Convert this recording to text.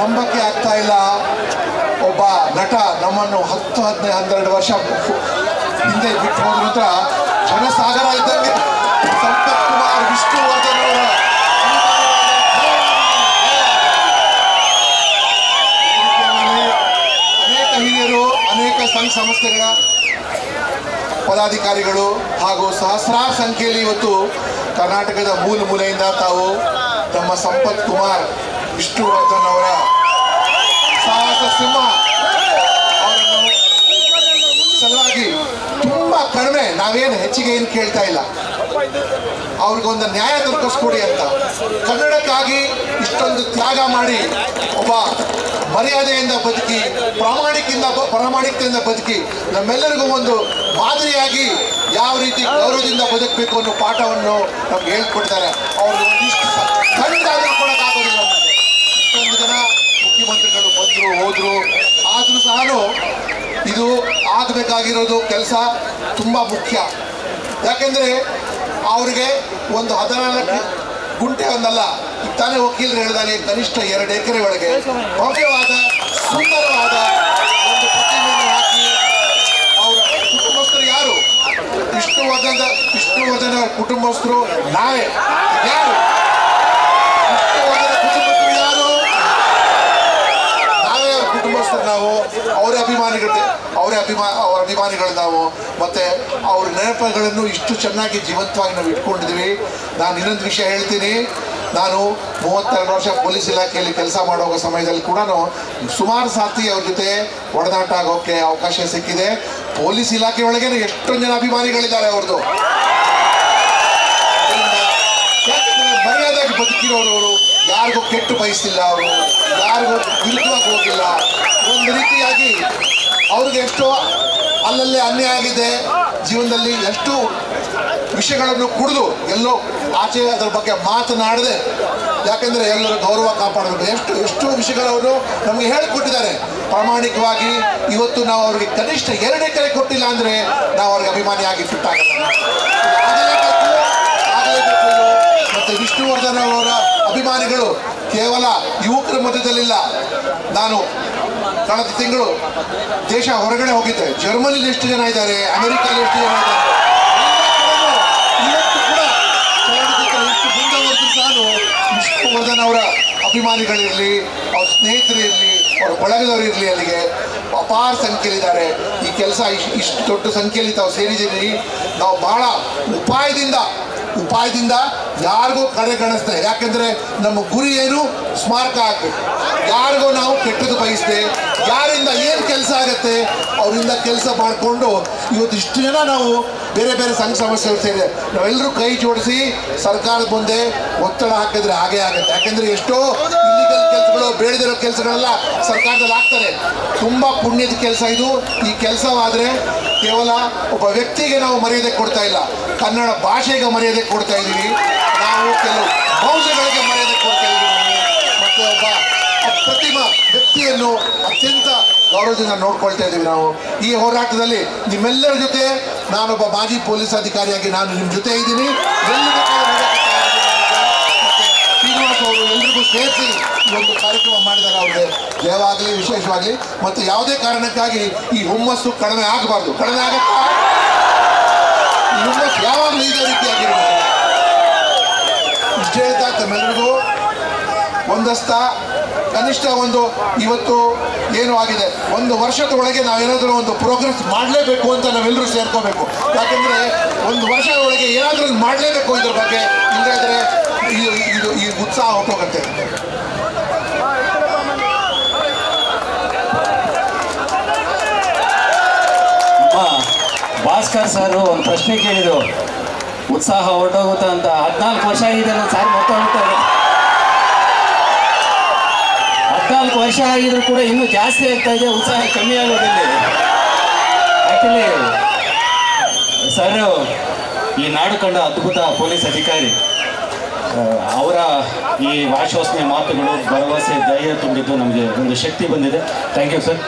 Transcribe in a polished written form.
ನಂಬಕ್ಕೆ ಆಗ್ತಾ ಇಲ್ಲ. ಒಬ್ಬ ನಟ ನಮ್ಮನ್ನು 10-12 ವರ್ಷ ಹಿಂದೆ ಬಿಟ್ಟು ಹೋದ ನಂತರ ಜನಸಾಗರ ಇದ್ದಂಗೆ ಸಂಪತ್ ಕುಮಾರ್, ವಿಷ್ಣುವರ್ಧನ್ ಅವರ ಅನೇಕ ಹಿರಿಯರು, ಅನೇಕ ಸಂಘ ಸಂಸ್ಥೆಗಳ ಪದಾಧಿಕಾರಿಗಳು ಹಾಗೂ ಸಹಸ್ರಾರು ಸಂಖ್ಯೆಯಲ್ಲಿ ಇವತ್ತು ಕರ್ನಾಟಕದ ಮೂಲ ಮೂಲೆಯಿಂದ ತಾವು ನಮ್ಮ ಸಂಪತ್ ಕುಮಾರ್, ವಿಷ್ಣುವರ್ಧನ್ ಅವರ ಸಾಹಸ ಸಿಂಹ ಅವರನ್ನು ಸಲುವಾಗಿ ತುಂಬಾ ಕಡಿಮೆ, ನಾವೇನು ಹೆಚ್ಚಿಗೆ ಏನು ಕೇಳ್ತಾ ಇಲ್ಲ, ಅವ್ರಿಗೊಂದು ನ್ಯಾಯ ದೊರಕಿಸ್ಕೊಡಿ ಅಂತ. ಕನ್ನಡಕ್ಕಾಗಿ ಇಷ್ಟೊಂದು ತ್ಯಾಗ ಮಾಡಿ ಒಬ್ಬ ಮರ್ಯಾದೆಯಿಂದ ಬದುಕಿ, ಪ್ರಾಮಾಣಿಕತೆಯಿಂದ ಬದುಕಿ ನಮ್ಮೆಲ್ಲರಿಗೂ ಒಂದು ಮಾದರಿಯಾಗಿ ಯಾವ ರೀತಿ ಗೌರವದಿಂದ ಬದುಕಬೇಕು ಅನ್ನೋ ಪಾಠವನ್ನು ನಮ್ಗೆ ಹೇಳ್ಕೊಡ್ತಾರೆ. ಅವ್ರಿಗೆ ಒಂದಿಷ್ಟು ಸಣ್ಣದಾದ್ರೂ ಕೊಡೋಕ್ಕಾಗೋದಿಲ್ಲ. ಇಷ್ಟೊಂದು ಜನ ಮುಖ್ಯಮಂತ್ರಿಗಳು ಬಂದರು ಹೋದ್ರು, ಆದರೂ ಸಹ ಇದು ಆಗಬೇಕಾಗಿರೋದು ಕೆಲಸ ತುಂಬ ಮುಖ್ಯ. ಯಾಕೆಂದರೆ ಅವ್ರಿಗೆ ಒಂದು 14 ಗುಂಟೆ ಒಂದಲ್ಲ, ತಾನೇ ವಕೀಲರು ಹೇಳಿದಾಗೆ ಕನಿಷ್ಠ 2 ಎಕರೆ ಒಳಗೆ ಭವ್ಯವಾದ ಸುಂದರವಾದ ಒಂದು ಪ್ರತಿಮೆಯನ್ನು ಹಾಕಿ ಅವರ ಕುಟುಂಬಸ್ಥರು ಯಾರು? ವಿಷ್ಣುವರ್ಧನ್ ಅವರ ಕುಟುಂಬಸ್ಥರು ನಾವೇ. ಯಾರು ವಿಷ್ಣುವರ್ಧನ ಕುಟುಂಬಸ್ಥರು? ಯಾರು? ನಾವೇ ಅವ್ರ ಕುಟುಂಬಸ್ಥರು. ನಾವು ಅವರ ಅಭಿಮಾನಿಗಳು ನಾವು. ಮತ್ತೆ ಅವ್ರ ನೆನಪುಗಳನ್ನು ಇಷ್ಟು ಚೆನ್ನಾಗಿ ಜೀವಂತವಾಗಿ ನಾವು ಇಟ್ಕೊಂಡಿದ್ದೀವಿ. ನಾನು ಇನ್ನೊಂದು ವಿಷಯ ಹೇಳ್ತೀನಿ. ನಾನು 32 ವರ್ಷ ಪೊಲೀಸ್ ಇಲಾಖೆಯಲ್ಲಿ ಕೆಲಸ ಮಾಡುವ ಸಮಯದಲ್ಲಿ ಕೂಡ ಸುಮಾರು ಸಾರ್ತಿ ಅವ್ರ ಜೊತೆ ಒಡನಾಟ ಆಗೋಕ್ಕೆ ಅವಕಾಶ ಸಿಕ್ಕಿದೆ. ಪೊಲೀಸ್ ಇಲಾಖೆ ಒಳಗೆ ಎಷ್ಟೊಂದು ಜನ ಅಭಿಮಾನಿಗಳಿದ್ದಾರೆ ಅವ್ರದ್ದು. ಯಾಕಂದ್ರೆ ಮರ್ಯಾದಾಗಿ ಬದುಕಿರೋರು, ಯಾರಿಗೂ ಕೆಟ್ಟು ಬಯಸಿಲ್ಲ, ಅವರು ಯಾರಿಗೂ ವಿರುದ್ಧವಾಗಿ ಹೋಗಿಲ್ಲ. ಒಂದು ರೀತಿಯಾಗಿ ಅವ್ರಿಗೆ ಎಷ್ಟೋ ಅಲ್ಲಲ್ಲೇ ಅನ್ಯಾಯ ಆಗಿದೆ ಜೀವನದಲ್ಲಿ, ಎಷ್ಟು ವಿಷಯಗಳನ್ನು ಕುಡಿದು ಎಲ್ಲೋ ಆಚೆ ಅದರ ಬಗ್ಗೆ ಮಾತನಾಡದೆ, ಯಾಕೆಂದರೆ ಎಲ್ಲರೂ ಗೌರವ ಕಾಪಾಡಬೇಕು, ಎಷ್ಟು ವಿಷಯಗಳವರು ನಮಗೆ ಹೇಳಿಕೊಟ್ಟಿದ್ದಾರೆ ಪ್ರಾಮಾಣಿಕವಾಗಿ. ಇವತ್ತು ನಾವು ಅವ್ರಿಗೆ ಕನಿಷ್ಠ 2 ಎಕರೆ ಕೊಟ್ಟಿಲ್ಲ ಅಂದರೆ ನಾವು ಅವ್ರಿಗೆ ಅಭಿಮಾನಿಯಾಗಿ ಫಿಟ್ ಆಗಲ್ಲ. ಆಗಲೇಬೇಕು. ಮತ್ತು ವಿಷ್ಣುವರ್ಧನ್ ಅವರ ಅಭಿಮಾನಿಗಳು ಕೇವಲ ಯುವಕರ ಮಧ್ಯದಲ್ಲಿಲ್ಲ. ನಾನು ಕಳೆದ ತಿಂಗಳು ದೇಶ ಹೊರಗಡೆ ಹೋಗಿದ್ದೆ. ಜರ್ಮನಿಲಿ ಎಷ್ಟು ಜನ ಇದ್ದಾರೆ, ಅಮೆರಿಕಲ್ಲಿ ಎಷ್ಟು ಜನ ಇದ್ದಾರೆ, ಇವತ್ತು ಕೂಡ ಎಷ್ಟು ಮುಂದುವರೆದು ನಾನು ವಿಷ್ಣುವರ್ಧನ್ ಅವರ ಅಭಿಮಾನಿಗಳಿರಲಿ, ಅವ್ರ ಸ್ನೇಹಿತರಿರಲಿ, ಅವ್ರ ಬಳಗದವರು ಇರಲಿ, ಅಲ್ಲಿಗೆ ಅಪಾರ ಸಂಖ್ಯೆಯಲ್ಲಿದ್ದಾರೆ. ಈ ಕೆಲಸ ಇಷ್ಟು ದೊಡ್ಡ ಸಂಖ್ಯೆಯಲ್ಲಿ ತಾವು ಸೇರಿದ್ದೀರಿ. ನಾವು ಬಹಳ ಉಪಾಯದಿಂದ ಯಾರಿಗೂ ಕಡೆಗಣಿಸ್ದೆ. ಯಾಕೆಂದರೆ ನಮ್ಮ ಗುರಿ ಏನು? ಸ್ಮಾರಕ ಆಗಬೇಕು. ಯಾರಿಗೂ ನಾವು ಕೆಟ್ಟದ್ದು ಬಯಸ್ದೆ, ಯಾರಿಂದ ಏನು ಕೆಲಸ ಆಗುತ್ತೆ ಅವರಿಂದ ಕೆಲಸ ಮಾಡಿಕೊಂಡು ಇವತ್ತು ಇಷ್ಟು ಜನ ನಾವು ಬೇರೆ ಬೇರೆ ಸಂಘ ಸಂಸ್ಥೆಗಳು ಸೇರಿದೆ. ನಾವೆಲ್ಲರೂ ಕೈ ಜೋಡಿಸಿ ಸರ್ಕಾರದ ಮುಂದೆ ಒತ್ತಡ ಹಾಕಿದ್ರೆ ಹಾಗೇ ಆಗುತ್ತೆ. ಯಾಕೆಂದರೆ ಎಷ್ಟೋ ಇಲ್ಲಿಗಲ್ ಕೆಲಸಗಳು, ಬೇಡದಿರೋ ಕೆಲಸಗಳೆಲ್ಲ ಸರ್ಕಾರದಲ್ಲಿ ಆಗ್ತಾರೆ. ತುಂಬ ಪುಣ್ಯದ ಕೆಲಸ ಇದು. ಈ ಕೆಲಸವಾದರೆ ಕೇವಲ ಒಬ್ಬ ವ್ಯಕ್ತಿಗೆ ನಾವು ಮರ್ಯಾದೆ ಕೊಡ್ತಾ ಇಲ್ಲ, ಕನ್ನಡ ಭಾಷೆಗೆ ಮರ್ಯಾದೆ ಕೊಡ್ತಾ ಇದ್ದೀವಿ. ನಾವು ಕೆಲವು ಮೌಲ್ಯಗಳಿಗೆ ಮರ್ಯಾದೆ ಕೊಡ್ತಾ ಇದ್ದೀವಿ. ಮತ್ತು ಒಬ್ಬ ಅಪ್ರತಿಮ ವ್ಯಕ್ತಿಯನ್ನು ಅತ್ಯಂತ ಗೌರವದಿಂದ ನೋಡ್ಕೊಳ್ತಾ ಇದ್ದೀವಿ ನಾವು. ಈ ಹೋರಾಟದಲ್ಲಿ ನಿಮ್ಮೆಲ್ಲರ ಜೊತೆ ನಾನೊಬ್ಬ ಮಾಜಿ ಪೊಲೀಸ್ ಅಧಿಕಾರಿಯಾಗಿ ನಾನು ನಿಮ್ಮ ಜೊತೆ ಇದ್ದೀನಿ. ಶ್ರೀನಿವಾಸ್ ಅವರು ಎಲ್ರಿಗೂ ಸೇರಿಸಿ ಈ ಒಂದು ಕಾರ್ಯಕ್ರಮ ಮಾಡಿದ್ದಾರೆ. ಅವ್ರಿಗೆ ಜಯವಾಗಲಿ, ವಿಶೇಷವಾಗಲಿ. ಮತ್ತು ಯಾವುದೇ ಕಾರಣಕ್ಕಾಗಿ ಈ ಹುಮ್ಮಸ್ಸು ಕಡಿಮೆ ಆಗಬಾರ್ದು. ಕಡಿಮೆ ಆಗತ್ತಾ? ಈ ಹುಮ್ಮಸ್ಸು ಯಾವಾಗಲೂ ಇದೇ ರೀತಿಯಾಗಿರ್ಬೋದು. ಇಷ್ಟು ಹೇಳ್ತಾ ತಮ್ಮೆಲ್ಲರಿಗೂ ಒಂದಸ್ತ ಕನಿಷ್ಠ ಒಂದು ಇವತ್ತು ಏನು ಆಗಿದೆ, 1 ವರ್ಷದ ಒಳಗೆ ನಾವೇನಾದರೂ ಒಂದು ಪ್ರೋಗ್ರೆಸ್ ಮಾಡಲೇಬೇಕು ಅಂತ ನಾವೆಲ್ಲರೂ ಸೇರ್ಕೋಬೇಕು. ಯಾಕೆಂದರೆ 1 ವರ್ಷದ ಒಳಗೆ ಏನಾದರೂ ಮಾಡಲೇಬೇಕು ಇದ್ರ ಬಗ್ಗೆ. ಇಲ್ಲದ್ರೆ ಈ ಉತ್ಸಾಹ ಹೊರಟೋಗುತ್ತೆ. ಭಾಸ್ಕರ್ ಸರ್ ಒಂದು ಪ್ರಶ್ನೆ ಕೇಳಿದ್ರು, ಉತ್ಸಾಹ ಹೊರಟೋಗುತ್ತೆ ಅಂತ. 14 ವರ್ಷ ಆಗಿದೆ ಸಾರಿ, ಮೊತ್ತ 14 ವರ್ಷ ಆಗಿದ್ರು ಕೂಡ ಇನ್ನೂ ಜಾಸ್ತಿ ಆಗ್ತಾ ಇದೆ, ಉತ್ಸಾಹ ಕಮ್ಮಿ ಆಗೋದಿಲ್ಲ. ಆ್ಯಕ್ಚುಲಿ ಸರ್ ಈ ನಾಡು ಕಂಡ ಅದ್ಭುತ ಪೊಲೀಸ್ ಅಧಿಕಾರಿ. ಅವರ ಈ ಆಶ್ವಾಸನೆ ಮಾತುಗಳು, ಭರವಸೆ, ಧೈರ್ಯ ತುಂಬಿದ್ದು ನಮಗೆ ಒಂದು ಶಕ್ತಿ ಬಂದಿದೆ. Thank you sir.